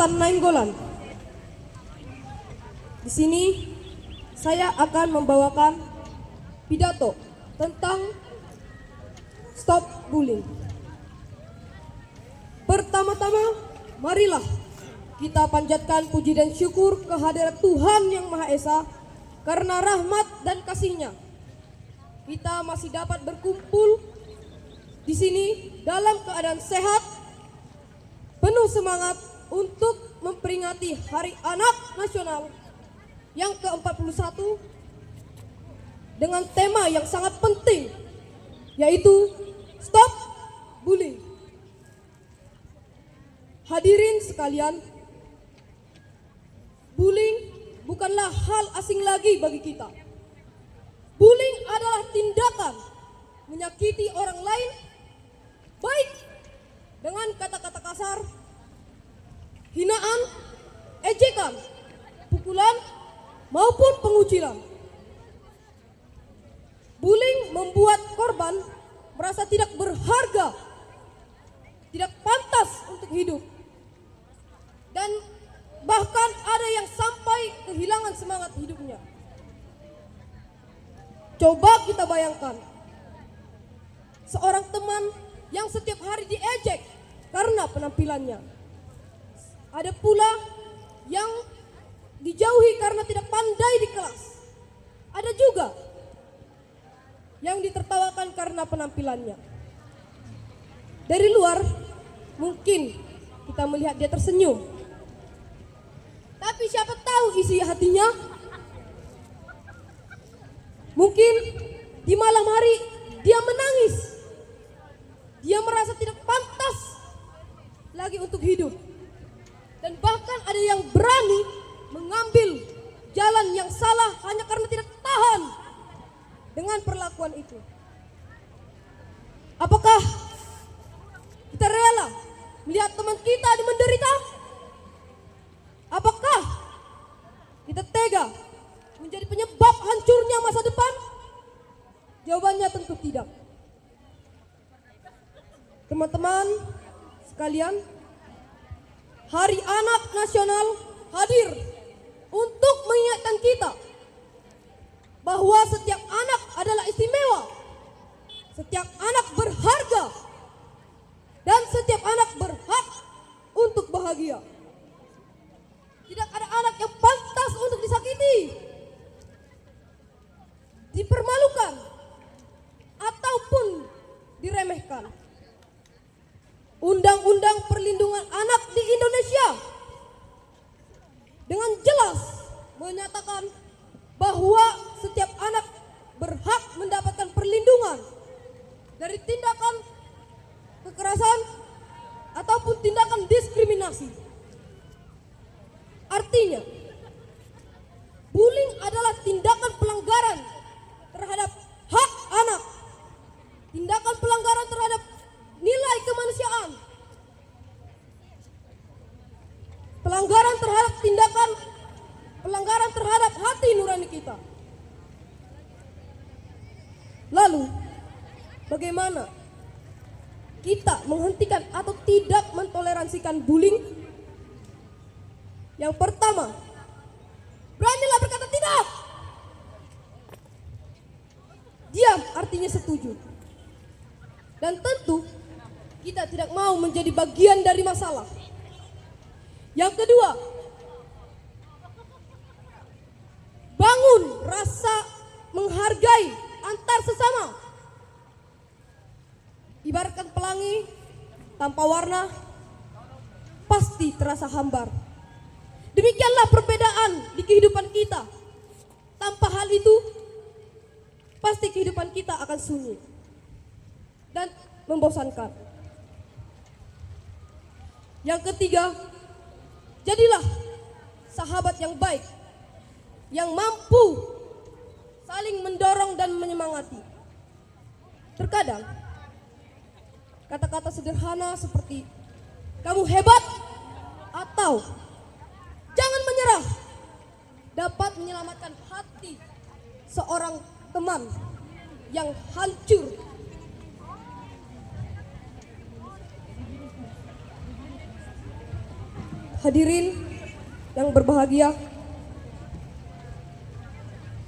Sultan Nainggolan. Di sini saya akan membawakan pidato tentang stop bullying. Pertama-tama, marilah kita panjatkan puji dan syukur kehadirat Tuhan Yang Maha Esa karena rahmat dan kasih-Nya. Kita masih dapat berkumpul di sini dalam keadaan sehat, penuh semangat untuk memperingati Hari Anak Nasional yang ke-41 dengan tema yang sangat penting, yaitu Stop Bullying. Hadirin sekalian, bullying bukanlah hal asing lagi bagi kita. Bullying adalah tindakan menyakiti orang lain, baik dengan kata-kata kasar, hinaan, ejekan, pukulan, maupun pengucilan. Bullying membuat korban merasa tidak berharga, tidak pantas untuk hidup, dan bahkan ada yang sampai kehilangan semangat hidupnya. Coba kita bayangkan, seorang teman yang setiap hari diejek karena penampilannya. Ada pula yang dijauhi karena tidak pandai di kelas. Ada juga yang ditertawakan karena penampilannya. Dari luar mungkin kita melihat dia tersenyum, tapi siapa tahu isi hatinya. Mungkin di malam hari dia menangis. Dia merasa tidak pantas lagi untuk hidup. Dan bahkan ada yang berani mengambil jalan yang salah hanya karena tidak tahan dengan perlakuan itu. Apakah kita rela melihat teman kita menderita? Apakah kita tega menjadi penyebab hancurnya masa depan? Jawabannya tentu tidak. Teman-teman sekalian, Hari Anak Nasional hadir untuk mengingatkan kita bahwa setiap anak adalah istimewa, setiap anak berharga, dan setiap anak berhak untuk bahagia. Tidak ada anak yang pantas untuk disakiti, dipermalukan, ataupun diremehkan. Undang-Undang Perlindungan Anak di Indonesia dengan jelas menyatakan bahwa setiap anak berhak mendapatkan perlindungan dari tindakan kekerasan ataupun tindakan diskriminasi. Artinya, bullying adalah tindakan pelanggaran terhadap hak anak, tindakan pelanggaran terhadap nilai kemanusiaan, pelanggaran terhadap hati nurani kita. Lalu, bagaimana kita menghentikan atau tidak mentoleransikan bullying? Yang pertama, beranilah berkata tidak. Diam artinya setuju. Dan tentu kita tidak mau menjadi bagian dari masalah. Yang kedua, bangun rasa menghargai antar sesama. Ibaratkan pelangi tanpa warna pasti terasa hambar. Demikianlah perbedaan di kehidupan kita. Tanpa hal itu, pasti kehidupan kita akan sunyi dan membosankan. Yang ketiga, jadilah sahabat yang baik, yang mampu saling mendorong dan menyemangati. Terkadang kata-kata sederhana seperti "kamu hebat" atau "jangan menyerah" dapat menyelamatkan hati seorang teman yang hancur. Hadirin yang berbahagia,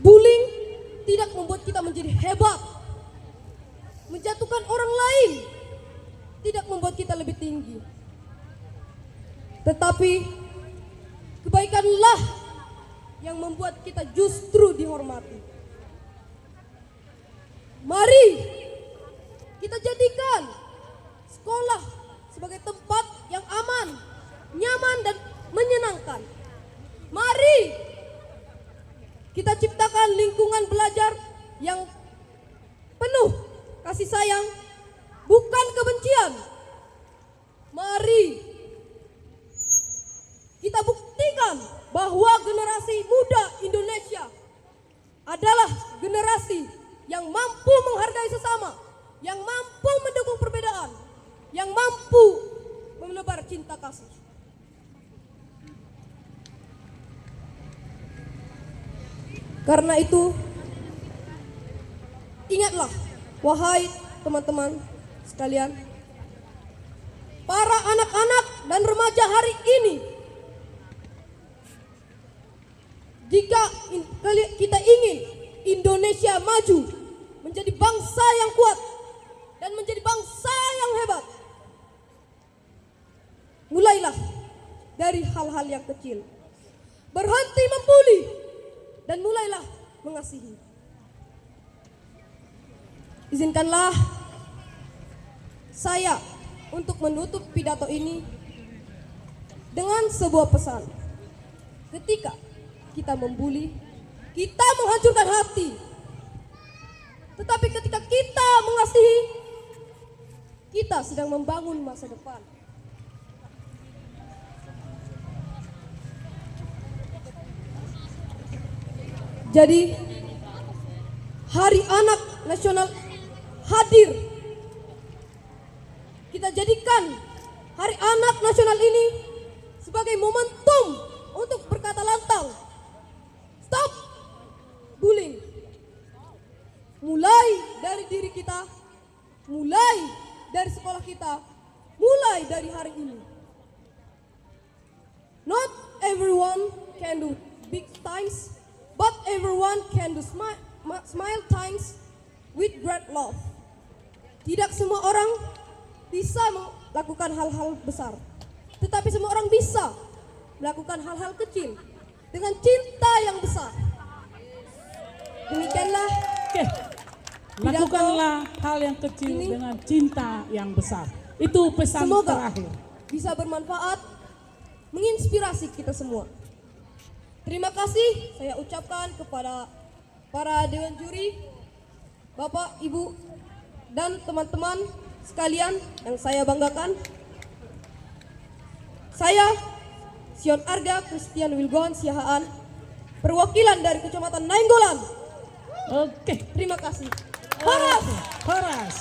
bullying tidak membuat kita menjadi hebat. Menjatuhkan orang lain tidak membuat kita lebih tinggi. Tetapi kebaikanlah yang membuat kita justru dihormati. Mari kita jadikan sekolah sebagai tempat yang aman, nyaman dan menyenangkan. Mari kita ciptakan lingkungan belajar yang penuh kasih sayang, bukan kebencian. Mari kita buktikan bahwa generasi muda Indonesia adalah generasi yang mampu menghargai sesama, yang mampu mendukung perbedaan, yang mampu menebar cinta kasih. Karena itu, ingatlah, wahai teman-teman sekalian, para anak-anak dan remaja hari ini, jika kita ingin Indonesia maju, menjadi bangsa yang kuat dan menjadi bangsa yang hebat, mulailah dari hal-hal yang kecil. Berhenti membuli dan mulailah mengasihi. Izinkanlah saya untuk menutup pidato ini dengan sebuah pesan. Ketika kita membuli, kita menghancurkan hati. Tetapi ketika kita mengasihi, kita sedang membangun masa depan. Jadi, Hari Anak Nasional hadir. Kita jadikan Hari Anak Nasional ini sebagai momentum untuk berkata lantang, stop bullying. Mulai dari diri kita, mulai dari sekolah kita, mulai dari hari ini. Not everyone can do big things, but everyone can do small things with great love. Tidak semua orang bisa melakukan hal-hal besar, tetapi semua orang bisa melakukan hal-hal kecil dengan cinta yang besar. Demikianlah. Oke. Lakukanlah hal yang kecil ini dengan cinta yang besar. Itu pesan semoga terakhir. bisa bermanfaat, menginspirasi kita semua. Terima kasih saya ucapkan kepada para dewan juri, Bapak, Ibu, dan teman-teman sekalian yang saya banggakan. Saya Sion Arga Christian Wilgon Siahaan, perwakilan dari Kecamatan Nainggolan. Oke. Terima kasih. Horas! Horas.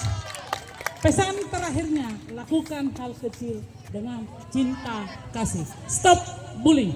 Pesan terakhirnya, lakukan hal kecil dengan cinta kasih. Stop bullying.